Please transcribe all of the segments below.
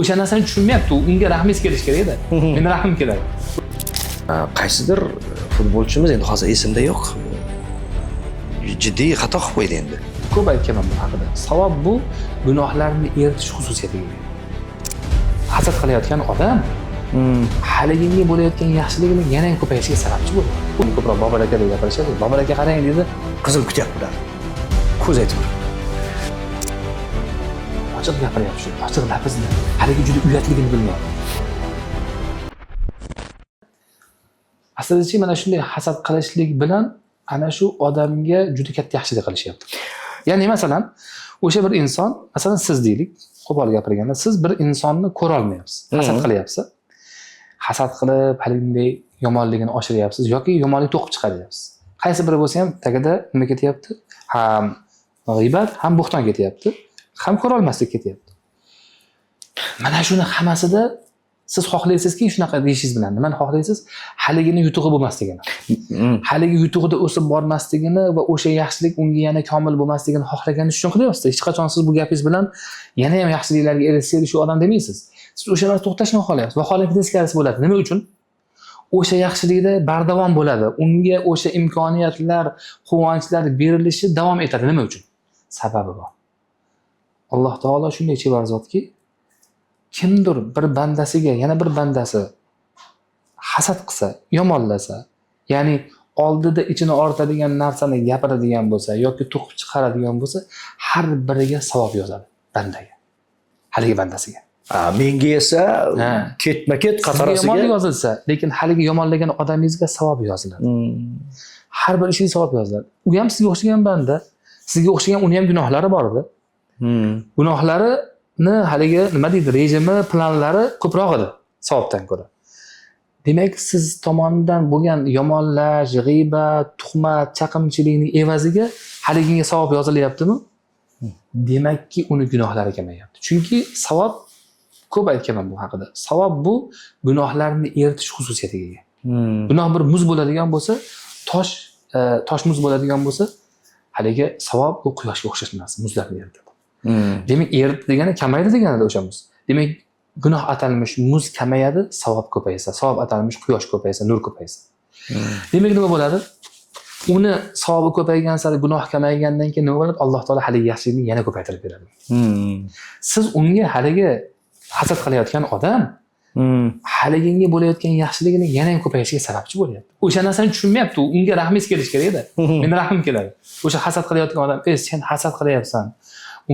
O'sha narsani tushunmayapti, unga rahmingiz kelish kerak-da. Meni rahmim keladi. Qaysidir futbolchimiz endi hozir esimda yo'q. Jiddiy xato qilib qo'ydi endi. Ko'p aytganman bu haqida. Savob bu gunohlarni eritish xususiyatiga ega. Hasad qilayotgan odam haliginga bo'layotgan yaxshiligini yana ko'payishiga sababchi bo'ladi. Uni ko'proq Bobur aka deb gapirishadi. Bobur aka qarang dedi, Qizil kutyaptilar. Ko'z aytib. ochiq gapiryapti shu, ochiq lafzda. Haligi juda uyatligini bilmayapti. Aslida mana shunday hasad qilishlik bilan ana shu odamga juda katta yaxshilik qilishyapti. Ya'ni masalan, o'sha bir inson, masalan siz deylik, qo'pol gapirganda, siz bir insonni ko'ra olmayapsiz. Hasad qilyapsiz. Hasad qilib, halinday yomonligini oshiryapsiz yoki yomonlik to'qib chiqaryapsiz. Qaysi biri bo'lsa ham tagida nima ketyapti? Ham g'iybat, ham bo'xton ketyapti, ham ko'ra olmaslik ketyapti. Mana shuni hammasida siz xohlaysizki, shunaqa deyishingiz bilan nimani xohlaysiz? Haligini yutug'i bo'lmasligini. Haligi yutug'ida o'sib bormasligini va o'sha yaxshilik unga yana komil bo'lmasligini xohlaganingiz uchun qilyapsiz. Hech qachon siz bu gapingiz bilan yana ham yaxshiliklarga erishsaydi shu odam demaysiz. Siz o'sha narsa to'xtashni xohlayapsiz. Vaholanki teskarisi bo'ladi. Nima uchun? O'sha yaxshilikda bardavom bo'ladi. Unga o'sha imkoniyatlar, quvonchlar berilishi davom etadi. Nima uchun? Sababi bor. Alloh taolo shunday chevar zotki, kimdir bir bandasiga yana bir bandasi hasad qilsa, yomonlasa, ya'ni oldida ichini ortadigan narsani gapiradigan bo'lsa yoki to'qib chiqaradigan bo'lsa, har biriga savob yozadi bandaga. Haligi bandasiga. Menga esa ketma-ket qatorasiga yomonlik yozilsa, lekin haligi yomonlagan odamingizga savob yoziladi. Har bir ishiga savob yoziladi. U ham sizga o'xshagan banda, sizga o'xshagan uni ham gunohlari bor edi. Gunohlarini haligi nima deydi, rejimi, planlari ko'proq edi savobdan ko'ra. Demak, siz tomonidan bo'lgan yomonlash, g'iybat, tuhmat, chaqimchilikning evaziga haliginga savob yozilyaptimi? Demakki, uni gunohlari kamayapti. Chunki savob, ko'p aytganman bu haqida. Savob bu gunohlarni eritish xususiyatiga ega. Gunoh bir muz bo'ladigan bo'lsa, tosh muz bo'ladigan bo'lsa, haligi savob bu quyoshga o'xshash narsa, muzlarni eritadi. Demak, eritdi degani kamaydi deganida o'sha muz. Demak, gunoh atalmish muz kamayadi, savob ko'paysa, savob atalmish quyosh ko'paysa, nur ko'paysa. Demak, nima bo'ladi? Uni savobi ko'paygan sari gunoh kamaygandan keyin nima bo'ladi? Alloh taolo haligi yaxshilikni yana ko'paytirib beradi. Siz unga haligi hasad qilayotgan odam haliginga bo'layotgan yaxshiligini yana ham ko'payishiga sababchi bo'lyapti. O'sha narsani tushunmayapti, unga rahmingiz kelish kerak-da. Meni rahmim keladi. O'sha hasad qilayotgan odam, sen hasad qilyapsan.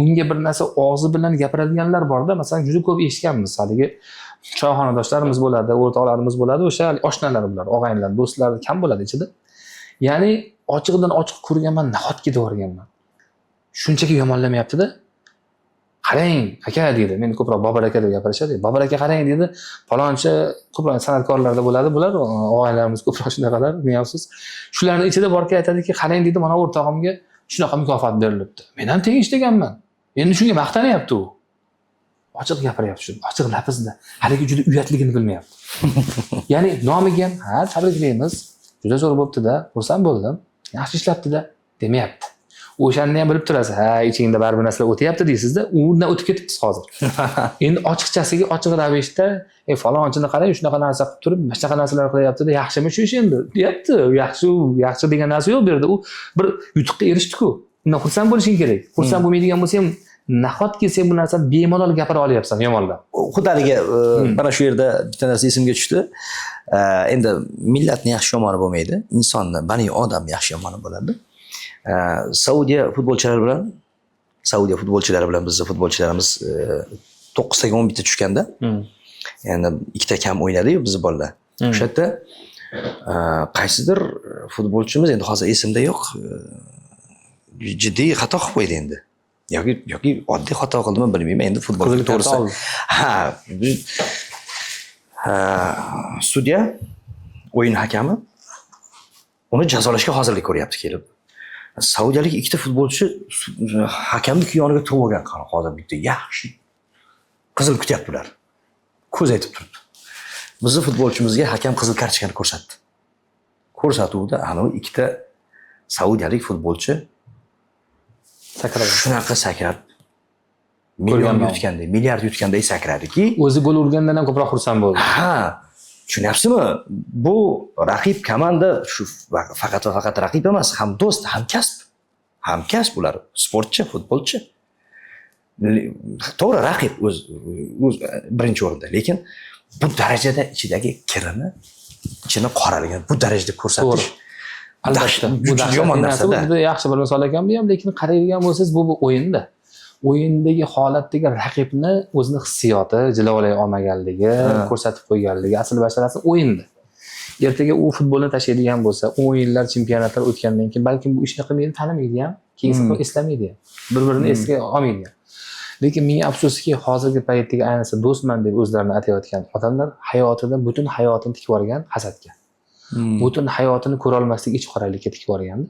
Unga bir narsa og'zi bilan gapiradiganlar bor-da, masalan, juda ko'p eshitganmiz. Haligi choyxonadoshlarimiz bo'ladi, o'rtoqlarimiz bo'ladi, o'sha oshnalar bular, og'aynilar, do'stlar kam bo'ladi ichida. Ya'ni ochiqdan ochiq ko'rganman, nahotki devorganman. Shunchaki yomonlamayapti-da. Qarang, aka dedi. Men ko'proq Bobur aka deb gapirishadi. Bobur aka qarang dedi. Falonchi ko'proq san'atkorlarda bo'ladi bular, og'aynilarimiz ko'proq shunaqalar, deyapsiz. Shularning ichida borki aytadiki, qarang dedi, mana o'rtog'imga shunaqa mukofot berilibdi. Men ham teng ishlaganman. Endi shunga maqtanyapti u. Ochiq gapiryapti shu, ochiq lafzda. Haligi juda uyatligini bilmayapti. Ya'ni nomiga ham, ha, tabriklaymiz. Juda zo'r bo'pti-da, xursand bo'ldim. Yaxshi ishlabdi-da, demayapti. O'shanni ham bilib turasiz. Ha, ichingda baribir narsalar o'tyapti deysiz-da, undan o'tib ketibsiz hozir. Endi ochiqchasiga, ochiq ravishda, falonchini qarang, shunaqa narsa qilib turib, shunaqa narsalar qilyapti-da, yaxshimi shu ish endi? Deyapti. Yaxshi degan narsa yo'q bu yerda. U bir yutuqqa erishdi-ku. Undan xursand bo'lishing kerak. Xursand bo'lmaydigan bo'lsa ham, nahotki sen bu narsani bemalol gapira olyapsan yomonlab. Xuddi haligi mana shu yerda bitta narsa esimga tushdi. Endi millatning yaxshi yomoni bo'lmaydi, insonni, bani odam yaxshi yomoni bo'ladi. Saudiya futbolchilari bilan bizning futbolchilarimiz 9 taga 11 ta tushganda, ya'ni 2 ta kam o'ynadi-yu bizning bolalar. O'sha yerda qaysidir futbolchimiz endi hozir esimda yo'q, jiddiy xato qilib qo'ydi endi. Yoki oddiy xato qildimi bilmayman, endi futbolga to'g'risi. Sudya, o'yin hakami uni jazolashga hozirlik ko'ryapti kelib. Saudiyalik 2 ta futbolchi hakamning yoniga turib olgan hozir bitta yaxshi qizil kutyapti ular. Ko'z aytib turibdi. Bizning futbolchimizga hakam qizil kartochkani ko'rsatdi. Ko'rsatuvda ana 2 ta saudiyalik futbolchi shunaqa sakrab million Ko'rganman. yutgandek, milliard yutgandek sakradiki, O'zi gol urgandan ham ko'proq xursand bo'ldi. ha, tushunyapsizmi? Bu raqib komanda shu faqat va faqat raqib emas, ham do'st, hamkasb. Hamkasb ular, sportchi, futbolchi. To'g'ri, raqib o'z birinchi o'rinda, lekin bu darajada ichidagi kirini, ichini qoralagan bu darajada ko'rsatish Albatta, bu juda yomon narsa. Bu narsa-da. juda yaxshi bir misol ekan bu ham, lekin qaraydigan bo'lsangiz bu o'yinda. O'yindagi holatdagi raqibni o'zini hissiyoti, jilovolay olmaganligi, ko'rsatib qo'yganligi, asl basharasi o'yinda. Ertaga u futbolni tashlaydigan bo'lsa, o'yinlar, chempionatlar o'tgandan keyin balkim bu ishni qilmaydi, tanimaydi ham, keyin eslamaydi ham. Bir-birini esiga olmaydi ham. Lekin ming afsuski, hozirgi paytdagi ayniqsa do'stman deb o'zlarini atayotgan odamlar hayotida butun hayotini tikib yuborgan hasadga. Butun hayotini ko'ra olmaslik, ich qoralikka tikib yuborgandi.